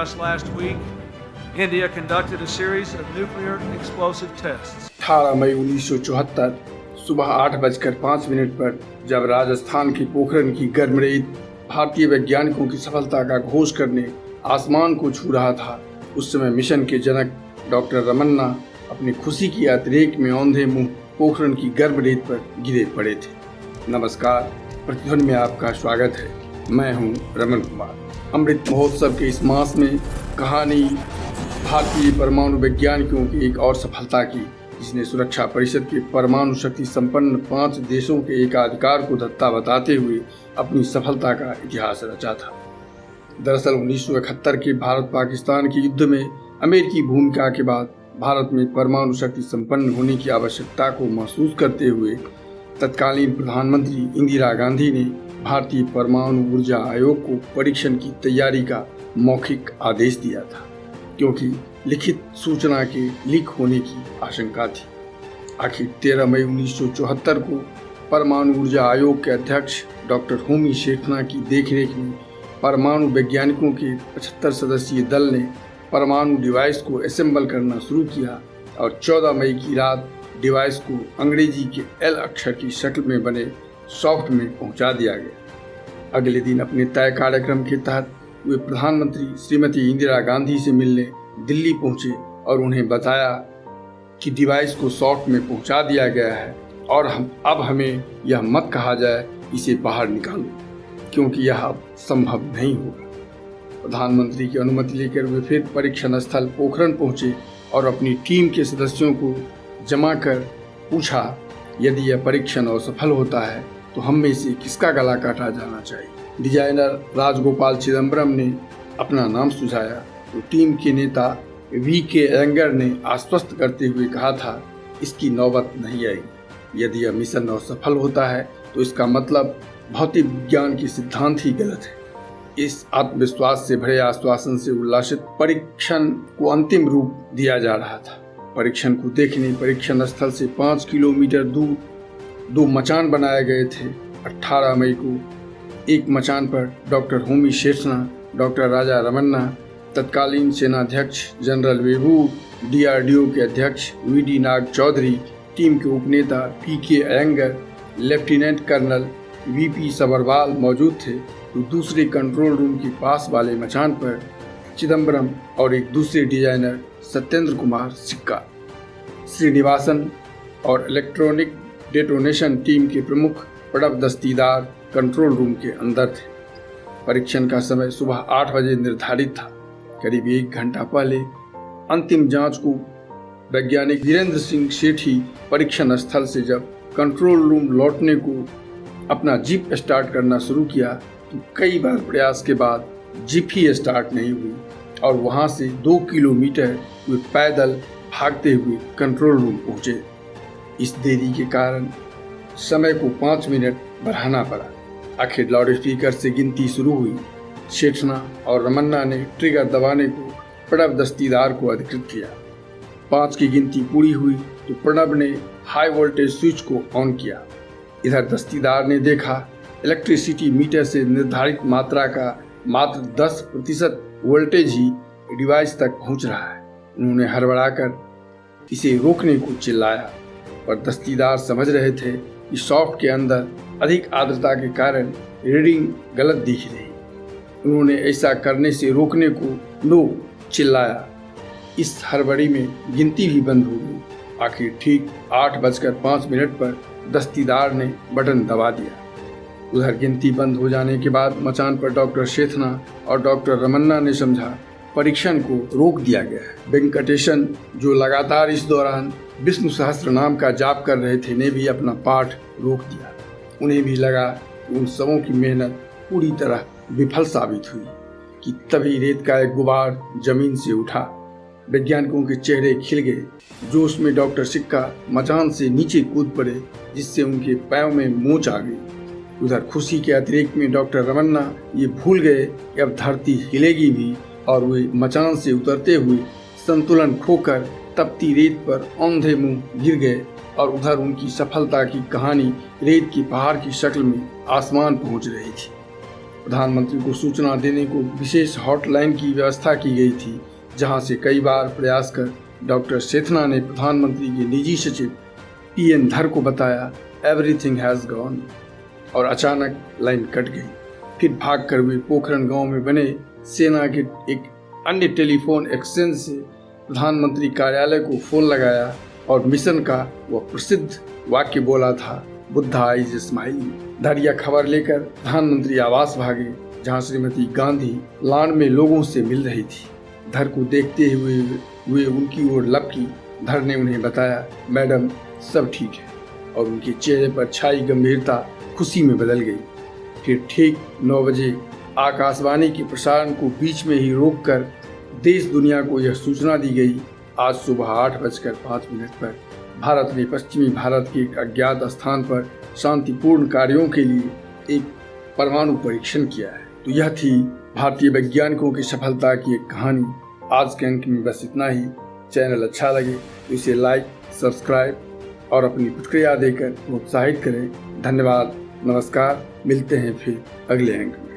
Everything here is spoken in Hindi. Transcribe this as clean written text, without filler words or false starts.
Just last week, India conducted a series of nuclear explosive tests. 18 मई 1974 सुबह 8:05 पर जब राजस्थान के पोखरण की गर्मरेत भारतीय वैज्ञानिकों की सफलता का घोष करने आसमान को छू रहा था, उस समय मिशन के जनक डॉक्टर रमन्ना अपनी खुशी की अतिरेक में औंधे मुंह पोखरण की गर्मरेत पर गिरे पड़े थे। नमस्कार, प्रतिध्वनि में आपका स्वागत है। मैं हूं रमन कुमार। अमृत महोत्सव के इस मास में कहानी भारतीय परमाणु वैज्ञानिकों की एक और सफलता की, जिसने सुरक्षा परिषद के परमाणु शक्ति संपन्न 5 देशों के एकाधिकार को धत्ता बताते हुए अपनी सफलता का इतिहास रचा था। दरअसल 1971 के भारत पाकिस्तान के युद्ध में अमेरिकी भूमिका के बाद भारत में परमाणु शक्ति संपन्न होने की आवश्यकता को महसूस करते हुए तत्कालीन प्रधानमंत्री इंदिरा गांधी ने भारतीय परमाणु ऊर्जा आयोग को परीक्षण की तैयारी का मौखिक आदेश दिया था, क्योंकि लिखित सूचना के लीक होने की आशंका थी। आखिर 13 मई 1974 को परमाणु ऊर्जा आयोग के अध्यक्ष डॉक्टर होमी शेखना की देखरेख में परमाणु वैज्ञानिकों के 75 सदस्यीय दल ने परमाणु डिवाइस को असेंबल करना शुरू किया और 14 मई की रात डिवाइस को अंग्रेजी के एल अक्षर की शक्ल में बने सॉफ्ट में पहुंचा दिया गया। अगले दिन अपने तय कार्यक्रम के तहत वे प्रधानमंत्री श्रीमती इंदिरा गांधी से मिलने दिल्ली पहुंचे और उन्हें बताया कि डिवाइस को सॉफ्ट में पहुंचा दिया गया है और अब हमें यह मत कहा जाए इसे बाहर निकालो, क्योंकि यह अब संभव नहीं होगा। प्रधानमंत्री की अनुमति लेकर वे फिर परीक्षण स्थल पोखरण पहुंचे और अपनी टीम के सदस्यों को जमा कर पूछा, यदि यह परीक्षण असफल होता है तो हम में से किसका गला काटा जाना चाहिए। डिजाइनर राजगोपाल चिदम्बरम ने अपना नाम सुझाया तो टीम के नेता वी.के. एंगर ने आश्वस्त करते हुए कहा था, इसकी नौबत नहीं आएगी। यदि यह मिशन असफल होता है तो इसका मतलब भौतिक विज्ञान के सिद्धांत ही गलत है। इस आत्मविश्वास से भरे आश्वासन से उल्लासित परीक्षण को अंतिम रूप दिया जा रहा था। परीक्षण को देखने परीक्षण स्थल से 5 किलोमीटर दूर 2 मचान बनाए गए थे। 18 मई को एक मचान पर डॉक्टर होमी शेखना, डॉक्टर राजा रमन्ना, तत्कालीन सेनाध्यक्ष जनरल वेबू, DRDO के अध्यक्ष वी.डी. नाग चौधरी, टीम के उपनेता P K. Iyengar, lieutenant colonel V.P. Sabharwal मौजूद थे। तो दूसरे कंट्रोल रूम के पास वाले मचान पर चिदम्बरम और एक दूसरे डिजाइनर सत्येंद्र कुमार सिक्का, श्रीनिवासन और इलेक्ट्रॉनिक डेटोनेशन टीम के प्रमुख प्रणब दस्तीदार कंट्रोल रूम के अंदर थे। परीक्षण का समय सुबह 8 बजे निर्धारित था। करीब 1 घंटा पहले अंतिम जांच को वैज्ञानिक वीरेंद्र सिंह सेठी परीक्षण स्थल से जब कंट्रोल रूम लौटने को अपना जीप स्टार्ट करना शुरू किया तो कई बार प्रयास के बाद जीप ही स्टार्ट नहीं हुई और वहां से 2 किलोमीटर वे पैदल भागते हुए कंट्रोल रूम पहुंचे। इस देरी के कारण समय को 5 मिनट बढ़ाना पड़ा। आखिर लाउड स्पीकर से गिनती शुरू हुई। शेखना और रमन्ना ने ट्रिगर दबाने को प्रणब दस्तीदार को अधिकृत किया। 5 की गिनती पूरी हुई तो प्रणब ने हाई वोल्टेज स्विच को ऑन किया। इधर दस्तीदार ने देखा इलेक्ट्रिसिटी मीटर से निर्धारित मात्रा का मात्र 10% वोल्टेज ही डिवाइस तक पहुंच रहा है। उन्होंने हड़बड़ाकर इसे रोकने को चिल्लाया, पर दस्तीदार समझ रहे थे कि सॉफ्ट के अंदर अधिक आर्द्रता के कारण रीडिंग गलत दिख रही। उन्होंने ऐसा करने से रोकने को नो चिल्लाया। इस हड़बड़ी में गिनती भी बंद हो गई। आखिर ठीक 8:05 पर दस्तीदार ने बटन दबा दिया। उधर गिनती बंद हो जाने के बाद मचान पर डॉक्टर शेखना और डॉक्टर रमन्ना ने समझा परीक्षण को रोक दिया गया है। वेंकटेशन, जो लगातार इस दौरान विष्णु सहस्त्र नाम का जाप कर रहे थे, ने भी अपना पाठ रोक दिया। उन्हें भी लगा कि उन सबों की मेहनत पूरी तरह विफल साबित हुई कि तभी रेत का एक गुबार जमीन से उठा। वैज्ञानिकों के चेहरे खिल गए। जोश में डॉक्टर सिक्का मचान से नीचे कूद पड़े, जिससे उनके पैरों में मोच आ गई। उधर खुशी के अतिरेक में डॉक्टर रमन्ना ये भूल गए कि अब धरती हिलेगी भी, और वे मचान से उतरते हुए संतुलन खोकर तपती रेत पर औंधे मुंह गिर गए। और उधर उनकी सफलता की कहानी रेत की पहाड़ की शक्ल में आसमान पहुंच रही थी। प्रधानमंत्री को सूचना देने को विशेष हॉटलाइन की व्यवस्था की गई थी, जहां से कई बार प्रयास कर डॉक्टर सेथना ने प्रधानमंत्री के निजी सचिव पीएन धर को बताया एवरीथिंग हैज़ गॉन, और अचानक लाइन कट गई। फिर भागकर वे पोखरण गांव में बने सेना के एक अन्य टेलीफोन एक्सचेंज से प्रधानमंत्री कार्यालय को फोन लगाया और मिशन का वह प्रसिद्ध वाक्य बोला था, बुद्धा इज स्माइलिंग। धर यह खबर लेकर प्रधानमंत्री आवास भागे, जहां श्रीमती गांधी लॉन में लोगों से मिल रही थी। धर को देखते हुए वे उनकी ओर लपकी। धर ने उन्हें बताया, मैडम सब ठीक है, और उनके चेहरे पर छाई गंभीरता खुशी में बदल गई। फिर ठीक 9 बजे आकाशवाणी के प्रसारण को बीच में ही रोककर देश दुनिया को यह सूचना दी गई, आज सुबह 8:05 पर भारत ने पश्चिमी भारत के एक अज्ञात स्थान पर शांतिपूर्ण कार्यों के लिए एक परमाणु परीक्षण किया है। तो यह थी भारतीय वैज्ञानिकों की सफलता की एक कहानी। आज के अंक में बस इतना ही। चैनल अच्छा लगे तो इसे लाइक, सब्सक्राइब और अपनी प्रतिक्रिया देकर प्रोत्साहित करें। धन्यवाद, नमस्कार, मिलते हैं फिर अगले अंक में।